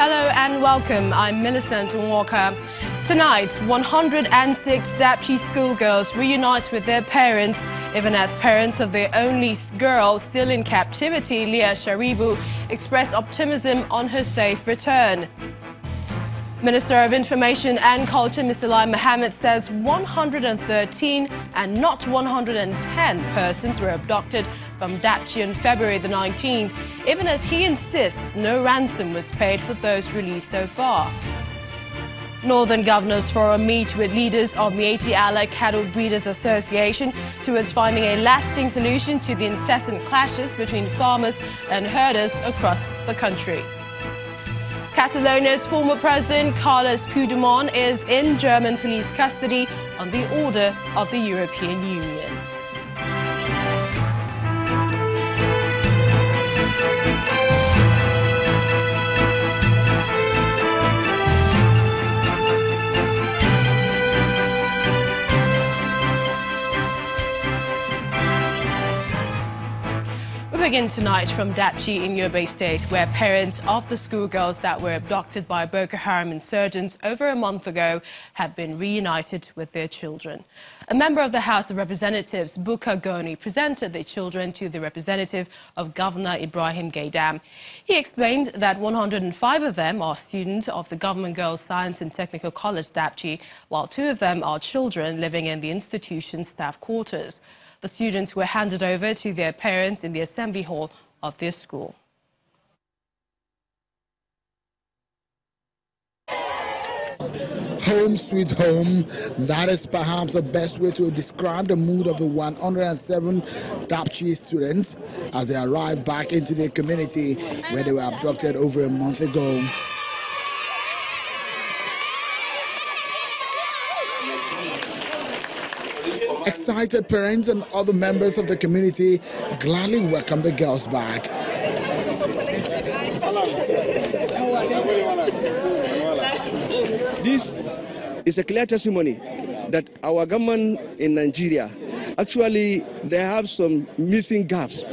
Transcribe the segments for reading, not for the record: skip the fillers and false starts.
Hello and welcome. I'm Millicent Walker. Tonight, 106 Dapchi schoolgirls reunite with their parents, even as parents of their only girl still in captivity, Leah Sharibu, express optimism on her safe return. Minister of Information and Culture, Mr. Lai Mohammed, says 113 and not 110 persons were abducted from Dapchi on February the 19th, even as he insists no ransom was paid for those released so far. Northern Governors Forum meet with leaders of Metis Allied Cattle Breeders Association towards finding a lasting solution to the incessant clashes between farmers and herders across the country. Catalonia's former president, Carles Puigdemont, is in German police custody on the order of the European Union. We begin tonight from Dapchi in Yobe State, where parents of the schoolgirls that were abducted by Boko Haram insurgents over a month ago have been reunited with their children. A member of the House of Representatives, Buka Goni, presented the children to the representative of Governor Ibrahim Gaidam. He explained that 105 of them are students of the Government Girls Science and Technical College Dapchi, while 2 of them are children living in the institution's staff quarters. The students were handed over to their parents in the assembly hall of their school. Home sweet home, that is perhaps the best way to describe the mood of the 107 Dapchi students as they arrive back into their community where they were abducted over a month ago. Excited parents and other members of the community gladly welcome the girls back. This is a clear testimony that our government in Nigeria, actually they have some missing gaps,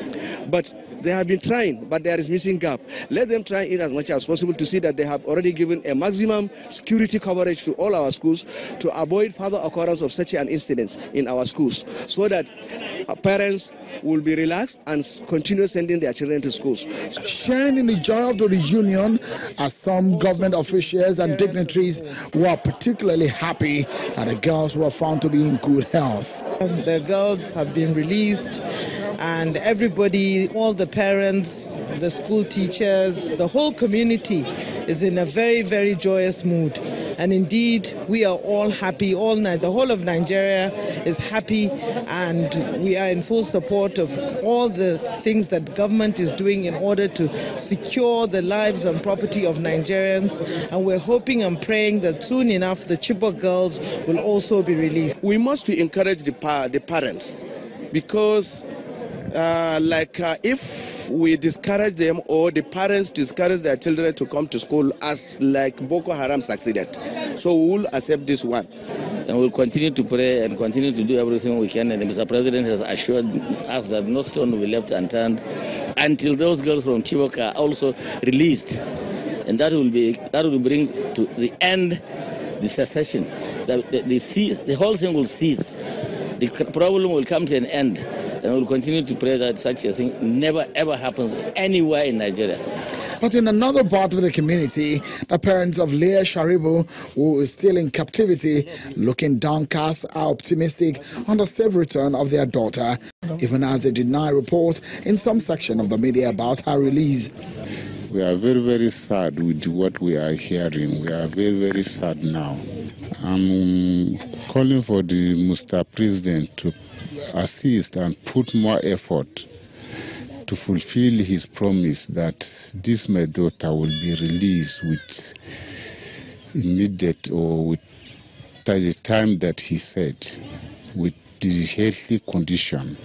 but they have been trying, but there is missing gap. Let them try it as much as possible to see that they have already given a maximum security coverage to all our schools to avoid further occurrence of such an incident in our schools, so that parents will be relaxed and continue sending their children to schools. Sharing in the joy of the reunion are some government officials and dignitaries who are particularly happy that the girls were found to be in good health. The girls have been released, and everybody, all the parents, the school teachers, the whole community is in a very, very joyous mood. And indeed, we are all happy all night. The whole of Nigeria is happy, and we are in full support of all the things that government is doing in order to secure the lives and property of Nigerians. And we're hoping and praying that soon enough the Chibok girls will also be released. We must encourage the parents, because if we discourage them, or the parents discourage their children to come to school, as like Boko Haram succeeded. So we will accept this one. And we'll continue to pray and continue to do everything we can. And Mr. President has assured us that no stone will be left unturned until those girls from Chibok are also released. And that will bring to the end the secession. The whole thing will cease. The problem will come to an end. And we'll continue to pray that such a thing never ever happens anywhere in Nigeria. But in another part of the community, the parents of Leah Sharibu, who is still in captivity, looking downcast, are optimistic on the safe return of their daughter, even as they deny report in some section of the media about her release. We are very, very sad with what we are hearing. We are very, very sad now. I'm calling for the Mr. President to assist and put more effort to fulfill his promise that this my daughter will be released with immediate, or with the time that he said, with the healthy condition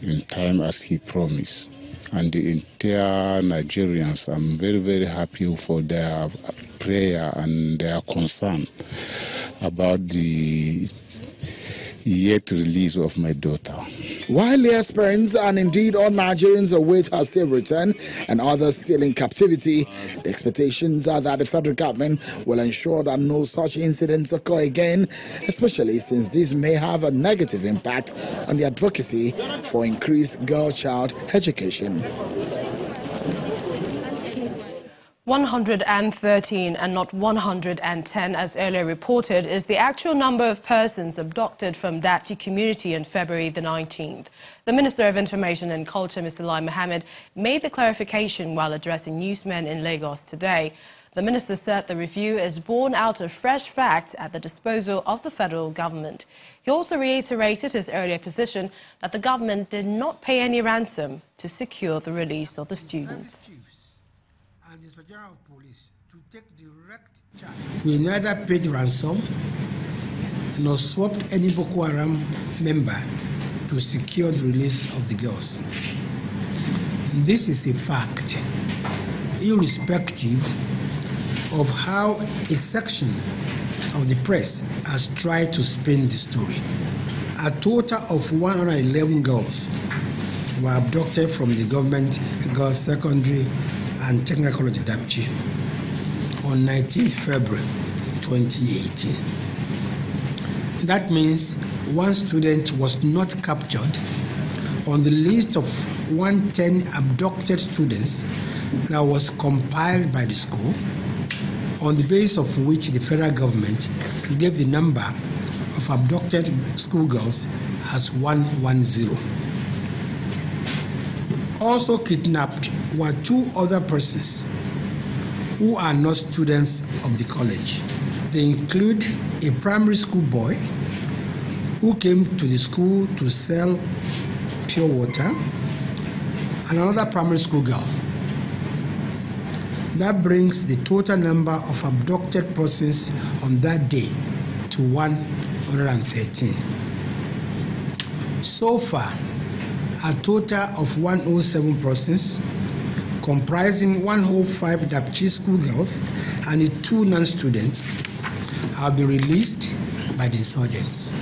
in time as he promised. And the entire Nigerians, I'm very, very happy for their prayer and their concern about the yet release of my daughter. While Leah's parents and indeed all Nigerians await her safe return and others still in captivity, the expectations are that the federal government will ensure that no such incidents occur again, especially since this may have a negative impact on the advocacy for increased girl-child education. 113 and not 110, as earlier reported, is the actual number of persons abducted from Dapchi community on February the 19th. The Minister of Information and Culture, Mr. Lai Mohammed, made the clarification while addressing newsmen in Lagos today. The minister said the review is born out of fresh facts at the disposal of the federal government. He also reiterated his earlier position that the government did not pay any ransom to secure the release of the students. And the Inspector General of Police to take direct charge. We neither paid ransom nor swapped any Boko Haram member to secure the release of the girls. This is a fact, irrespective of how a section of the press has tried to spin the story. A total of 111 girls were abducted from the government girls' secondary and technical college Dapchi on 19th February 2018. That means one student was not captured on the list of 110 abducted students that was compiled by the school, on the basis of which the federal government gave the number of abducted schoolgirls as 110. Also kidnapped were two other persons who are not students of the college. They include a primary school boy who came to the school to sell pure water and another primary school girl. That brings the total number of abducted persons on that day to 113. So far, a total of 107 persons, comprising 105 Dapchi schoolgirls and 2 non-students, have been released by the insurgents.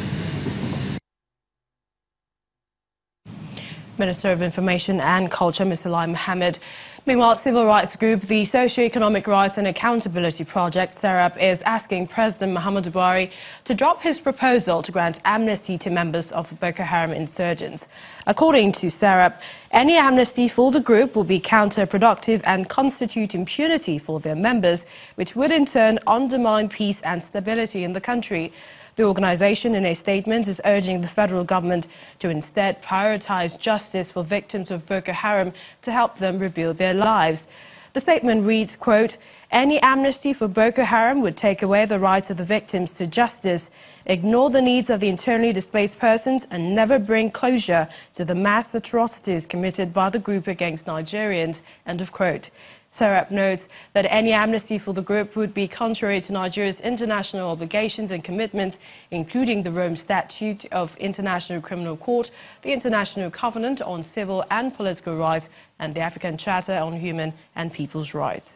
Minister of Information and Culture, Mr. Lai Mohammed. Meanwhile, civil rights group, the Socio-Economic Rights and Accountability Project, SERAP, is asking President Muhammadu Buhari to drop his proposal to grant amnesty to members of Boko Haram insurgents. According to SERAP, any amnesty for the group will be counterproductive and constitute impunity for their members, which would in turn undermine peace and stability in the country. The organization, in a statement, is urging the federal government to instead prioritize justice for victims of Boko Haram to help them rebuild their lives. The statement reads, quote, "Any amnesty for Boko Haram would take away the rights of the victims to justice, ignore the needs of the internally displaced persons, and never bring closure to the mass atrocities committed by the group against Nigerians," end of quote. SERAP notes that any amnesty for the group would be contrary to Nigeria's international obligations and commitments, including the Rome Statute of International Criminal Court, the International Covenant on Civil and Political Rights, and the African Charter on Human and People's Rights.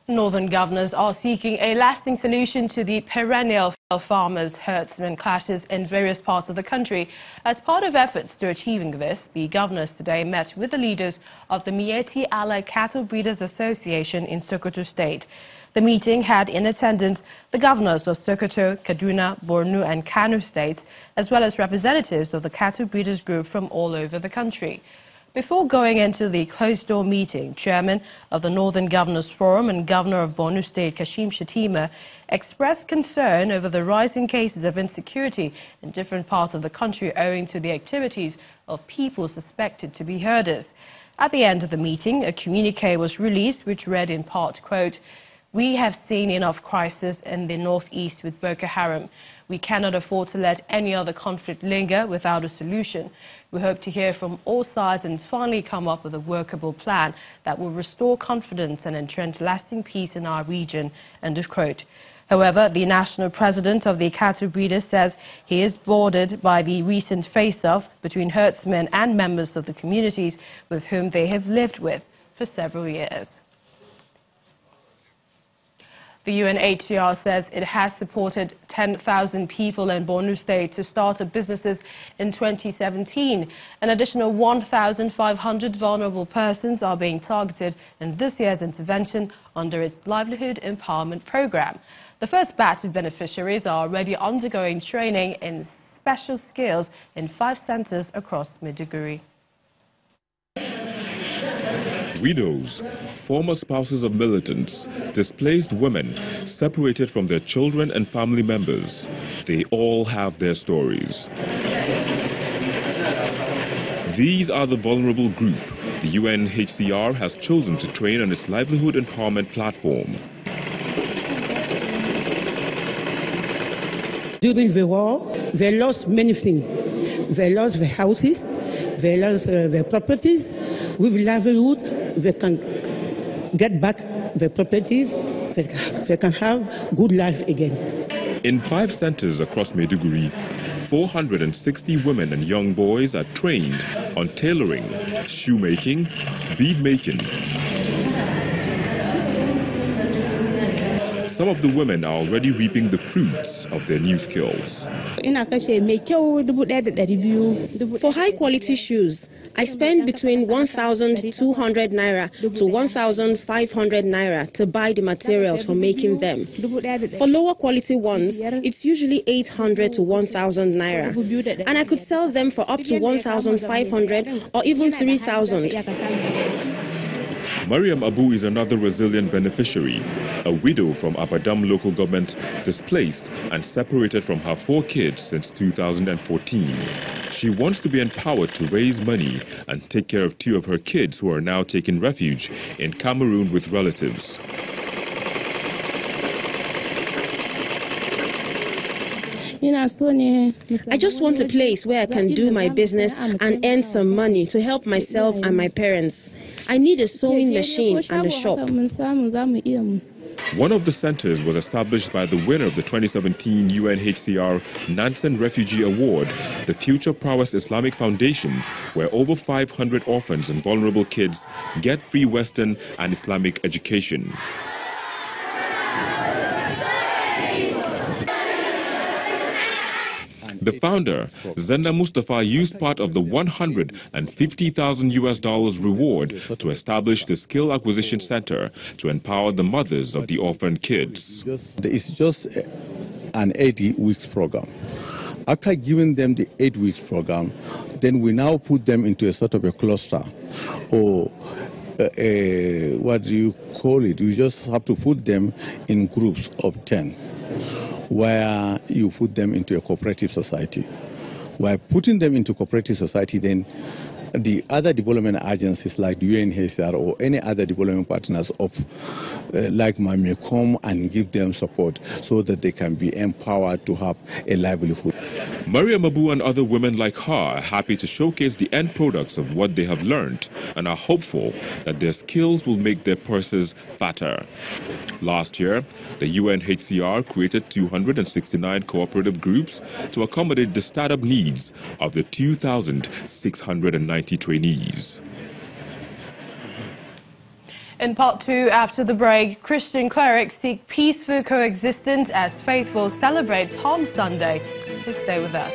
Northern governors are seeking a lasting solution to the perennial farmers-herdsmen clashes in various parts of the country. As part of efforts to achieving this, the governors today met with the leaders of the Miyetti Allah Cattle Breeders Association in Sokoto State. The meeting had in attendance the governors of Sokoto, Kaduna, Borno and Kano states, as well as representatives of the cattle breeders group from all over the country. Before going into the closed-door meeting, Chairman of the Northern Governors Forum and Governor of Borno State, Kashim Shettima, expressed concern over the rising cases of insecurity in different parts of the country owing to the activities of people suspected to be herders. At the end of the meeting, a communique was released which read in part, quote, "We have seen enough crisis in the northeast with Boko Haram. We cannot afford to let any other conflict linger without a solution. We hope to hear from all sides and finally come up with a workable plan that will restore confidence and entrench lasting peace in our region," end of quote. However, the national president of the cattle breeders says he is bothered by the recent face-off between herdsmen and members of the communities with whom they have lived with for several years. The UNHCR says it has supported 10,000 people in Borno State to start up businesses in 2017. An additional 1,500 vulnerable persons are being targeted in this year's intervention under its Livelihood Empowerment Program. The first batch of beneficiaries are already undergoing training in special skills in 5 centers across Maiduguri. Widows, former spouses of militants, displaced women, separated from their children and family members. They all have their stories. These are the vulnerable group the UNHCR has chosen to train on its Livelihood Empowerment Platform. During the war, they lost many things. They lost their houses, they lost their properties. With livelihood, they can get back their properties, they can have good life again. In 5 centers across Maiduguri, 460 women and young boys are trained on tailoring, shoemaking, bead making. Some of the women are already reaping the fruits of their new skills. For high-quality shoes, I spend between 1,200 naira to 1,500 naira to buy the materials for making them. For lower-quality ones, it's usually 800 to 1,000 naira, and I could sell them for up to 1,500 or even 3,000. Mariam Abu is another resilient beneficiary, a widow from Apadam local government, displaced and separated from her 4 kids since 2014. She wants to be empowered to raise money and take care of 2 of her kids who are now taking refuge in Cameroon with relatives. I just want a place where I can do my business and earn some money to help myself and my parents. I need a sewing machine and a shop. One of the centers was established by the winner of the 2017 UNHCR Nansen Refugee Award, the Future Prowess Islamic Foundation, where over 500 orphans and vulnerable kids get free Western and Islamic education. The founder, Zenda Mustafa, used part of the $150,000 reward to establish the Skill Acquisition Center to empower the mothers of the orphaned kids. It's just an 8 weeks program. After giving them the 8 weeks program, then we now put them into a sort of a cluster, or what do you call it? You just have to put them in groups of 10. Where you put them into a cooperative society. While putting them into cooperative society, then the other development agencies like the UNHCR or any other development partners of like may come and give them support so that they can be empowered to have a livelihood. Mariam Abu and other women like her are happy to showcase the end products of what they have learned and are hopeful that their skills will make their purses fatter. Last year, the UNHCR created 269 cooperative groups to accommodate the startup needs of the 2,690 trainees. In part 2, after the break, Christian clerics seek peaceful coexistence as faithful celebrate Palm Sunday. Please stay with us.